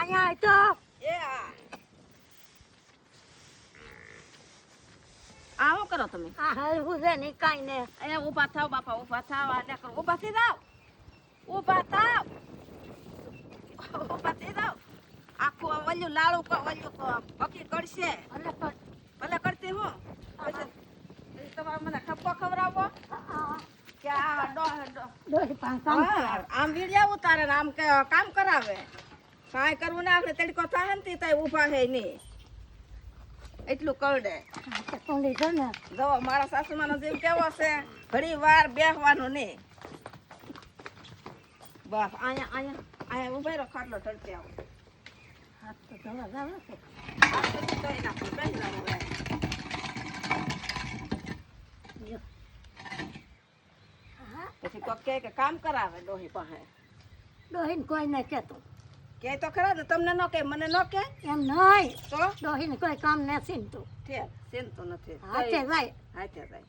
અહીંયા તો એ આ શું કરો તમે આ હલવું છે ને કાંઈ ને અહીંયા ઊભા થાવ બાપા ઊભા થાવ આ કરો ઊભા થઈ જાવ ઊભા થાવ ઊભા થઈ જાવ આખું વલ્યું લાડુ વલ્યું પકી કરશે ભલે કરતી હું પછી તમારે મને ઠપકો ખવડાવો કે આ ડોહી પાસે આમ વીડિયા ઉતારે ને આમ કામ કરાવે કાંઈ કરવું ના આપણે તડકો થાય ને ત્યાં ઊભા હે નહીં એટલું કરડે કોલી છે ને જો મારા સાસુમાનો જીવ કેવો છે ઘણી વાર બેસવાનું નહીં બસ અહીંયા ઉભા રહો ખાટલો ઢળતી આવો હાથ તો ધોવા જાવે છે આ તો ધોઈ નાખું બેસી જાવ હવે પછી કોક કહે કે કામ કરાવે ડોહી પાસે ડોહીને કોઈ ને કહેતો કે તો ખરા ને તમને ન કે મને ન કે એમ નહીં તો ડોહીને કોઈ કામ નથી ને તું ઠેર ચિંતો નથી હાથે જાય હાથે જાય